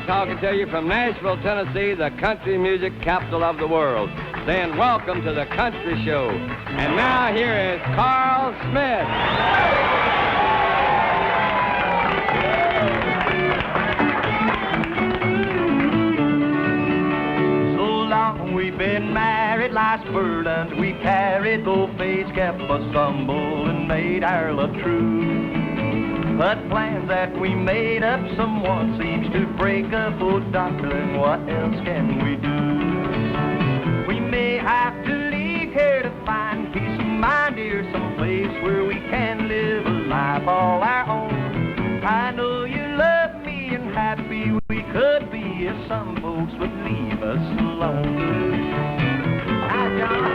Talking to you from Nashville, Tennessee, the country music capital of the world. Saying welcome to the Country Show. And now here is Carl Smith. So long we've been married, life's burdens we carried, though fate's kept us humble and made our love true. But plans that we made up, someone seems to break up. Oh, darling, what else can we do? We may have to leave here to find peace of mind, dear, someplace where we can live a life all our own. I know you love me and happy we could be if some folks would leave us alone. Hi, John.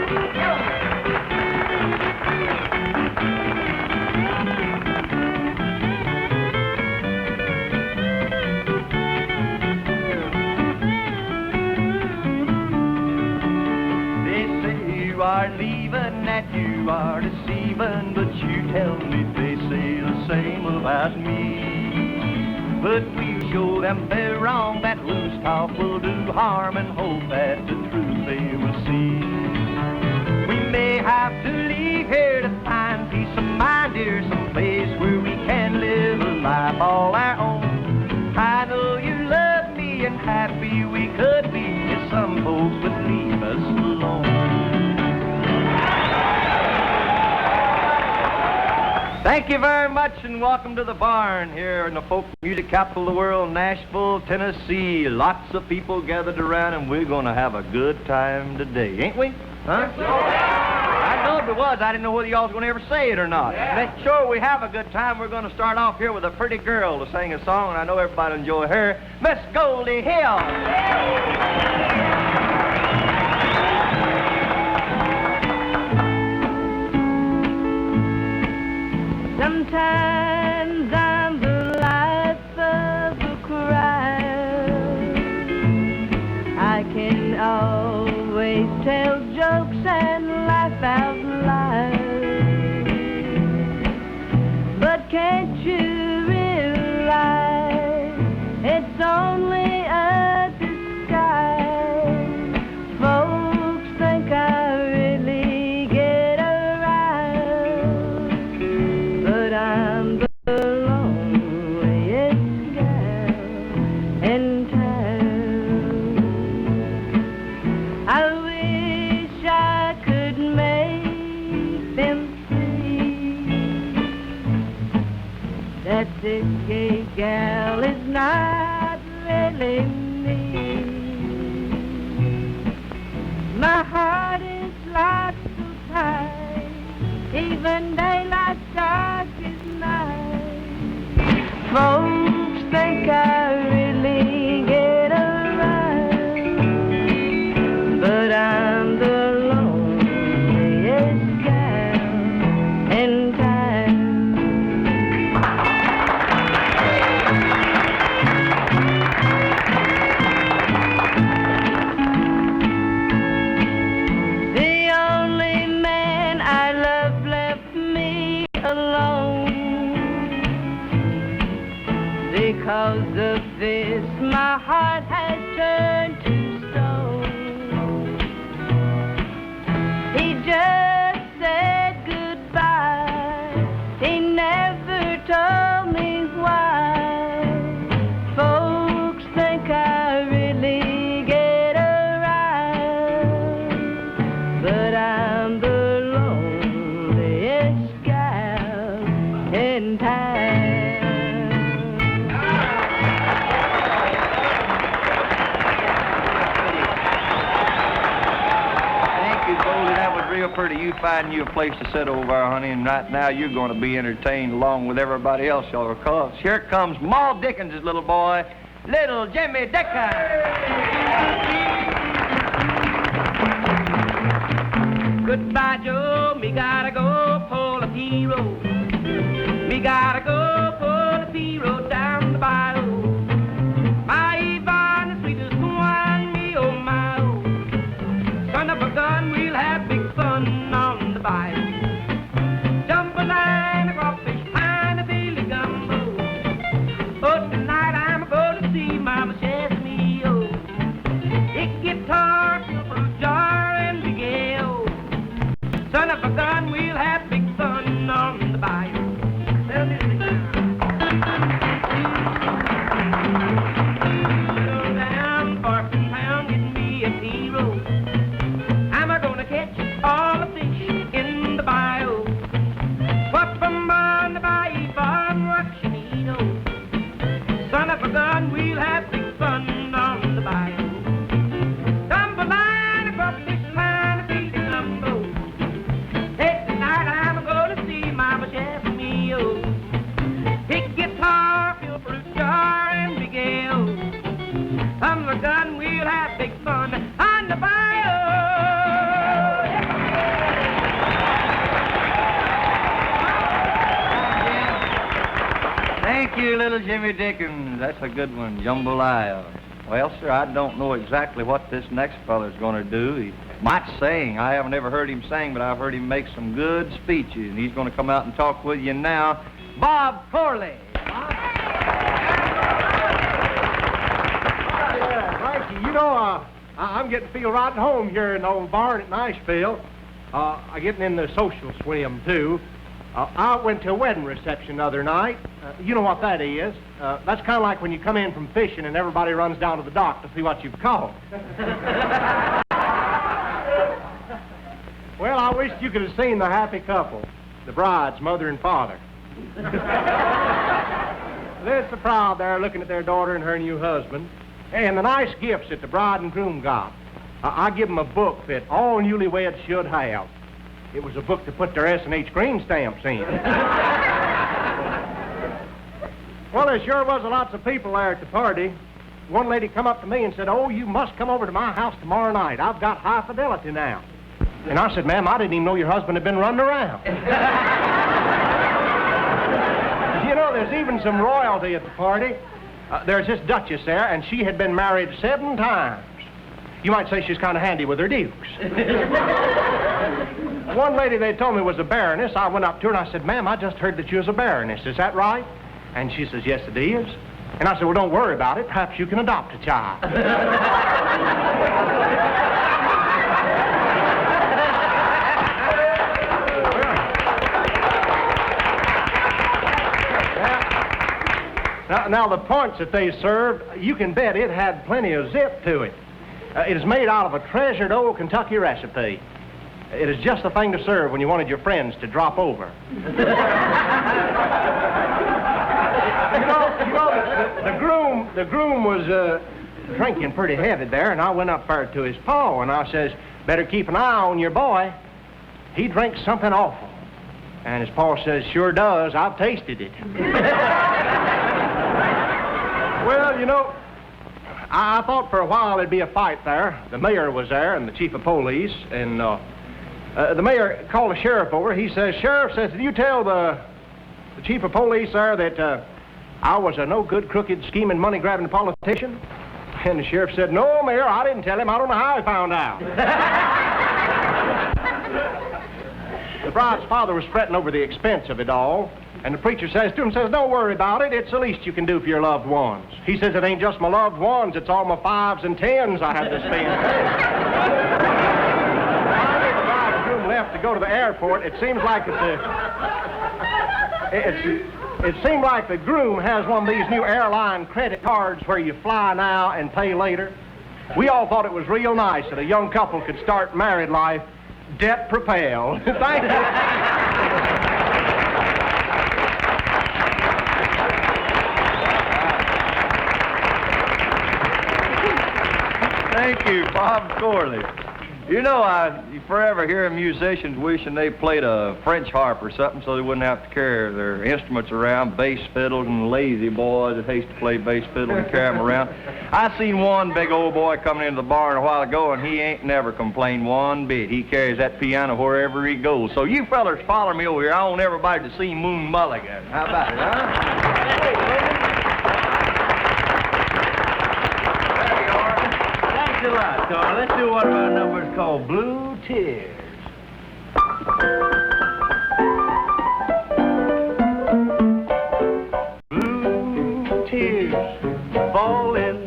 You are leaving, that you are deceiving, but you tell me they say the same about me. But we'll show them they're wrong, that loose talk will do harm, and hope that the truth they will see. We may have to leave here to find peace of mind, dear, someplace where we can live a life all our own. I know you love me and happy we could be if some folks would leave us alone. Thank you very much and welcome to the barn here in the folk music capital of the world, Nashville, Tennessee. Lots of people gathered around and we're going to have a good time today, ain't we? Huh? I know if it was. I didn't know whether y'all was going to ever say it or not. Make sure we have a good time. We're going to start off here with a pretty girl to sing a song, and I know everybody will enjoy her, Miss Goldie Hill. Sometimes I'm the life of a crowd. I can always tell jokes and laugh out loud. But can't you realize it's only a disguise? Folks think I really get around, but I'm the loneliest gal in town. I wish I could make them see pretty, you find you a place to sit over there, honey, and right now you're going to be entertained along with everybody else, y'all. Because here comes Ma Dickens' little boy, little Jimmy Dickens. Goodbye, Joe, me gotta go pull a P-road. Me gotta go pull a P-road down the bayou. My Yvonne, the sweetest one, me oh my oh. Son of a gun, we'll have big fun on the bayou. Jambalaya, crawfish, pine, a billy gumbo. Oh, tonight I'm going to see Mama Chesney, oh. Big guitar, fruit jar, and big ale. Son of a gun, we'll have big fun on the bayou. Settle down, Parson Pound, get me a P-road. I'm gonna catch all the fish in the bayou. Whoop 'em on the bayou, farm, what you need, oh. Son of a gun, we'll have big fun on the bayou. Jambalaya, crawfish, line, a big gumbo. Hey, tonight I'm gonna see Mama Chesney, oh. Big guitar, fill fruit jar, and big ale. From the gun, we'll have big fun on the bayou. Thank you, little Jimmy Dickens. That's a good one, jambalaya. Well, sir, I don't know exactly what this next feller's going to do. He might sing. I haven't ever heard him sing, but I've heard him make some good speeches, and he's going to come out and talk with you now. Bob Corley. Yeah, thank you. You know, I'm getting to feel right at home here in the old barn at Nashville. I'm getting in the social swim, too. I went to a wedding reception the other night. You know what that is. That's kind of like when you come in from fishing and everybody runs down to the dock to see what you've caught. Well, I wish you could have seen the happy couple, the bride's mother and father. They're so proud there looking at their daughter and her new husband. And the nice gifts that the bride and groom got. I give them a book that all newlyweds should have. It was a book to put their S&H green stamps in. Well, there sure was lots of people there at the party. One lady come up to me and said, "Oh, you must come over to my house tomorrow night. I've got high fidelity now." And I said, "Ma'am, I didn't even know your husband had been running around." You know, there's even some royalty at the party. There's this duchess there, and she had been married 7 times. You might say she's kind of handy with her dukes. One lady they told me was a baroness. I went up to her and I said, "Ma'am, I just heard that you was a baroness. Is that right?" And she says, "Yes, it is." And I said, "Well, don't worry about it. Perhaps you can adopt a child." Now, the punch that they served, you can bet it had plenty of zip to it. It is made out of a treasured old Kentucky recipe. It is just the thing to serve when you wanted your friends to drop over. The groom was drinking pretty heavy there, and I went up there to his pa, and I says, "Better keep an eye on your boy. He drinks something awful." And his pa says, "Sure does. I've tasted it." Well, you know, I thought for a while there'd be a fight there. The mayor was there and the chief of police, and the mayor called the sheriff over. He says, "Sheriff," says, "did you tell the chief of police there that I was a no-good, crooked, scheming, money-grabbing politician?" And the sheriff said, "No, Mayor, I didn't tell him. I don't know how he found out." The bride's father was fretting over the expense of it all. And the preacher says to him, "Don't worry about it. It's the least you can do for your loved ones." He says, "It ain't just my loved ones. It's all my 5s and 10s I had to spend." Finally, the bride and groom left to go to the airport. It seems like it seemed like the groom has one of these new airline credit cards where you fly now and pay later. We all thought it was real nice that a young couple could start married life debt-propelled. Thank you. Thank you, Bob Corley. You know, you forever hear musicians wishing they played a French harp or something so they wouldn't have to carry their instruments around, bass fiddles and lazy boys that hates to play bass fiddle and carry them around. I seen one big old boy coming into the barn a while ago, and he ain't never complained one bit. He carries that piano wherever he goes. So you fellers follow me over here. I want everybody to see Moon Mulligan. How about it, huh? Thanks a lot, Carl. Let's do one of our numbers called Blue Tears. Blue tears falling,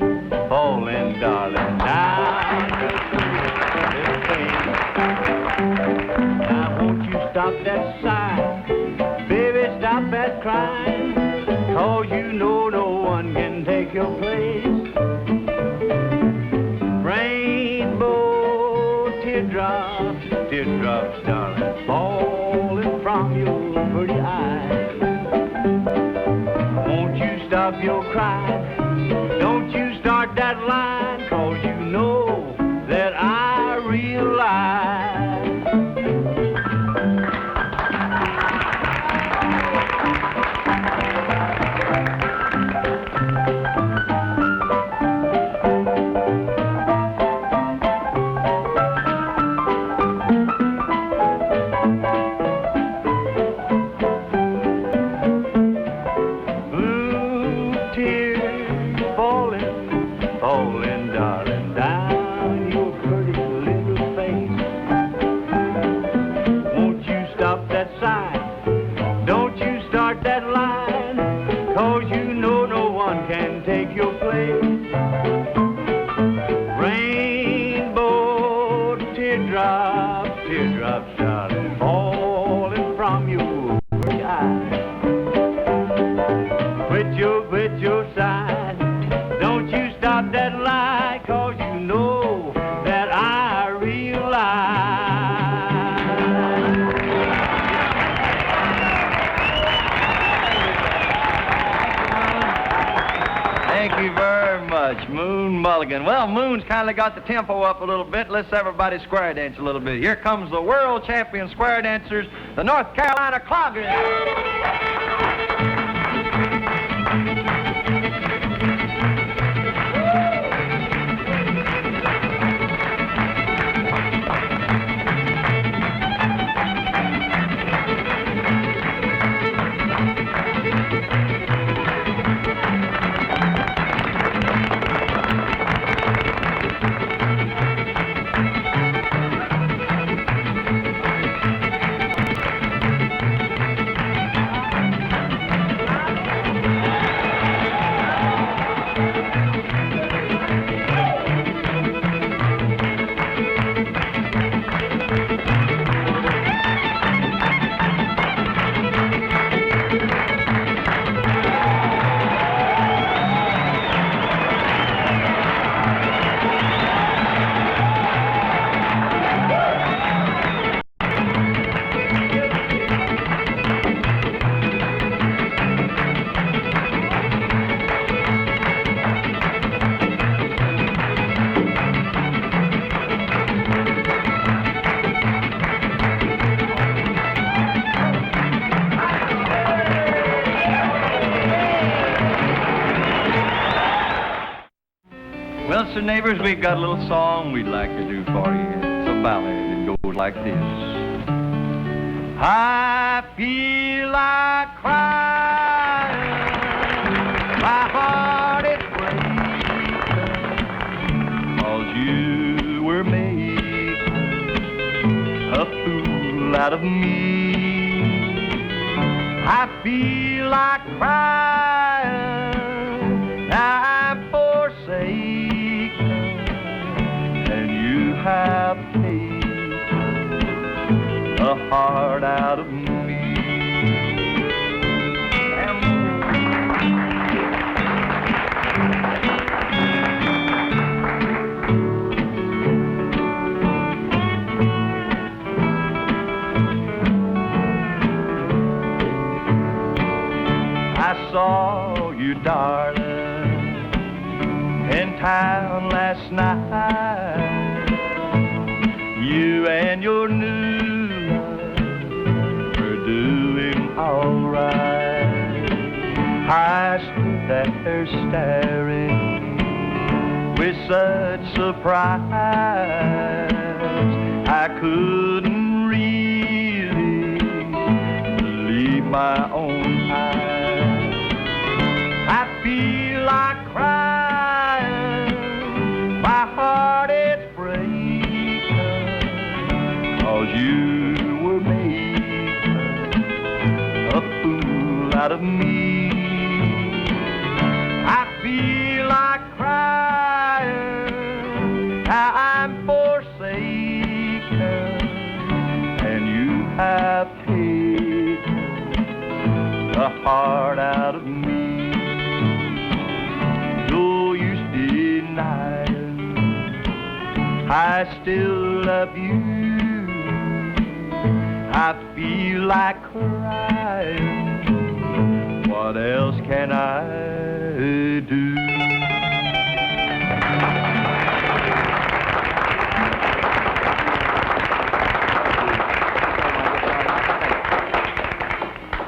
falling, darling, down the pane. Now won't you stop that sighing, baby, stop that crying, 'cause you know no one can take your place. Teardrops, teardrops, darling, falling from your pretty eyes. Won't you stop your crying? Don't you start that line, 'cause you know that I realize. Mulligan. Well, Moon's kind of got the tempo up a little bit. Let's everybody square dance a little bit. Here comes the world champion square dancers, the North Carolina Cloggers. Well, sir, neighbors, we've got a little song we'd like to do for you. It's a ballad. It goes like this. I feel like crying, my heart is breaking, 'cause you were making a fool out of me. I feel like crying, I'm forsaken, and you have taken the heart out of me. I saw you, darling, in town last night. your new love were doing all right. I stood there staring with such surprise. I couldn't really believe my own eyes. I feel like crying, my heart is breaking, 'cause you were making a fool out of me. I feel like crying, how I'm forsaken, and you have taken the heart out of me. No use denying, I still love you. I feel like crying, what else can I do?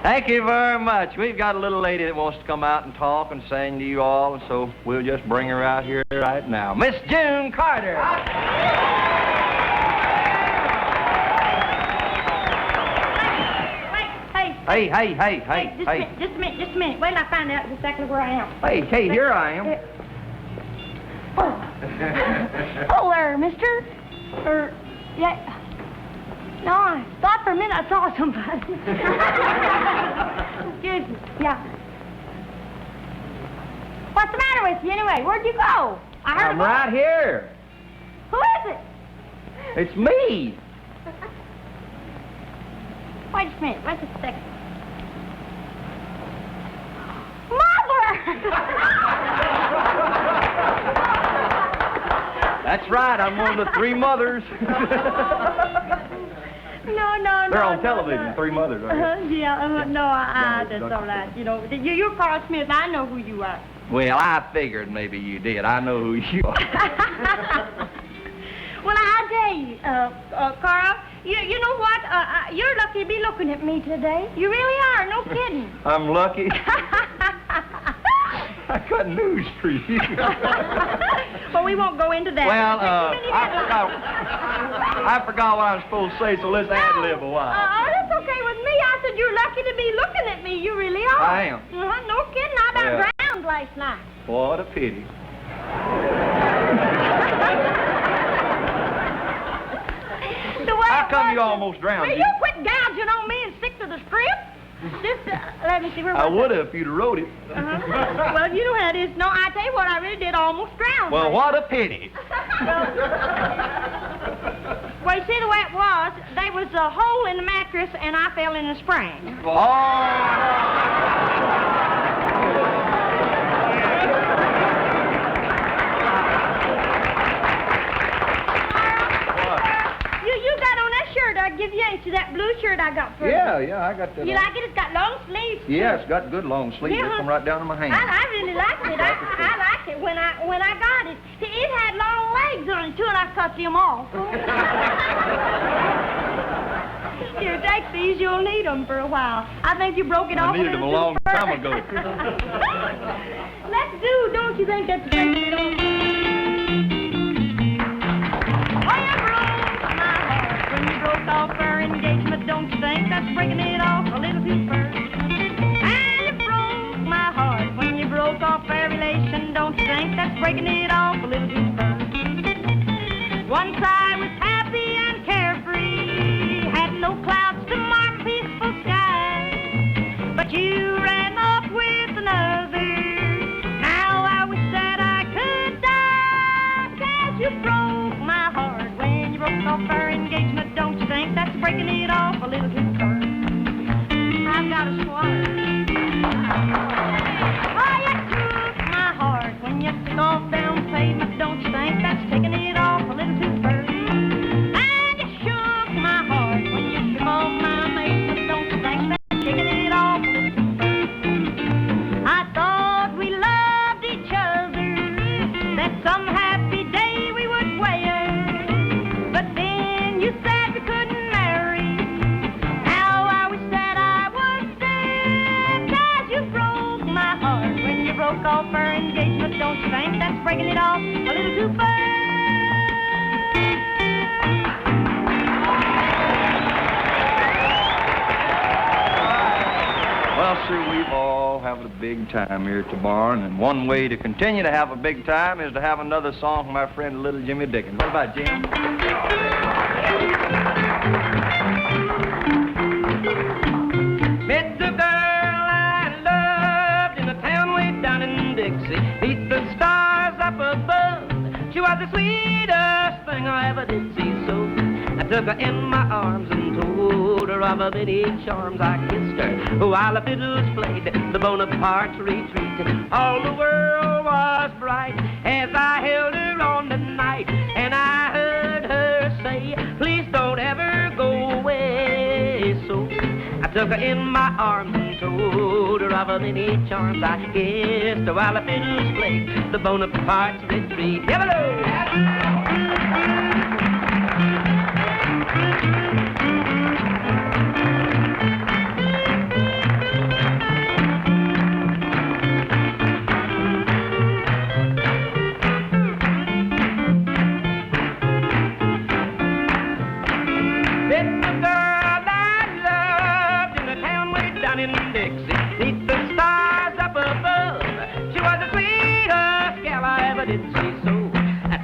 Thank you very much. We've got a little lady that wants to come out and talk and sing to you all, and so we'll just bring her out here right now. Miss June Carter. Hey, Hey. just a minute. Wait till I find out exactly where I am. Hey, here I am. Oh, there, mister. Yeah. No, I thought for a minute I saw somebody. Excuse me. Yeah. What's the matter with you anyway? Where'd you go? I heard I'm right here. Who is it? It's me. Wait just a minute. Wait just a second. Mother! That's right. I'm one of the three mothers. No. They're on television, three mothers, right? That's all right. You know, you're Carl Smith. I know who you are. Well, I figured maybe you did. I know who you are. Well, I tell you, Carl, you know what? You're lucky to be looking at me today. You really are. No kidding. I'm lucky. I got news for you. Well, we won't go into that. Well, I forgot what I was supposed to say, so let's ad-lib a while. That's okay with me. I said you're lucky to be looking at me. You really are. I am. No kidding. I about Yeah. drowned last night. What a pity. How come you almost drowned? Will you quit gouging on me and stick to the script? Just, let me see where I would have if you'd have wrote it. Well, you know how it is. No, I tell you what, I really did almost drown. Well, what a pity. Well, you see the way it was, there was a hole in the mattress and I fell in the spring. You got on that shirt I give you, ain't you? That blue shirt I got for you. Yeah, I got that. You like it? It's got long sleeves. Yeah, it's got good long sleeves. Yeah. They come right down to my hand. I really liked it. I liked it when I got it. It had long legs on it too, and I cut them off. Here, take these. You'll need them for a while. I think you broke it off. I needed them a long time ago. Let's do. Don't you think that's great? Off our engagement, don't you think that's breaking it off a little too far? And you broke my heart when you broke off our relation, don't you think that's breaking it off a little too far? Once I was happy and carefree, had no clouds to mark peaceful skies, but you ran off with another. Now I wish that I could die, 'cause you broke my heart when you broke off our engagement. Don't you think that's breaking it off a little too far? I've got a squatter. Oh, you took my heart when you took off down pavement. Don't you think that's taking it off a little too far? breaking it off a little too far. Well, sir, we've all having a big time here at the barn, and one way to continue to have a big time is to have another song from our friend Little Jimmy Dickens. What about Jim? Met the girl I loved in a town way down in Dixie, beneath the stars up above. She was the sweetest thing I ever did see, so I took her in my arms and told her of her many charms. I kissed her while the fiddles played the Bonaparte's retreat. All the world was bright as I held her on the night, and I heard her say, please don't ever go away. So I took her in my arms and told her of her many charms. I kissed her while the fiddles played the Bonaparte's retreat. Hello!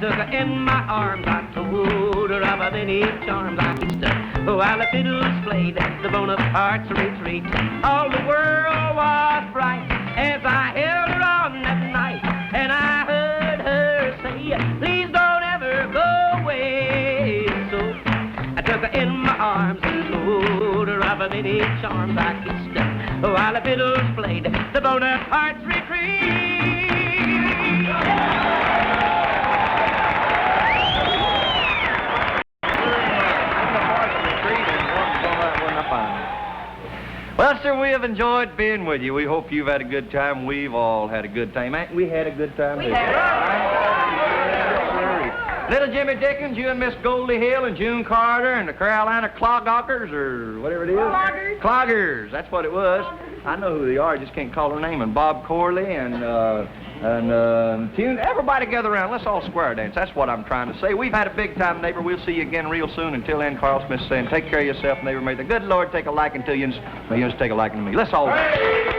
Took her in my arms, I told her of her many charms. I kissed her while the fiddles played the Bonaparte's retreat. All the world was bright as I held her on that night, and I heard her say, please don't ever go away. So I took her in my arms and told her of her many charms. I kissed her while the fiddles played the Bonaparte's retreat. Well, sir, we have enjoyed being with you. We hope you've had a good time. We've all had a good time. Ain't we had a good time? We had Little Jimmy Dickens, you and Miss Goldie Hill and June Carter and the Carolina Cloggers, or whatever it is. Cloggers. Cloggers, that's what it was. I know who they are, I just can't call their name. And Bob Corley and Tune. Everybody gather around. Let's all square dance. That's what I'm trying to say. We've had a big time, neighbor. We'll see you again real soon. Until then, Carl Smith saying, take care of yourself, neighbor. May the good Lord take a liking to you, and may you take a liking to me. Let's all dance.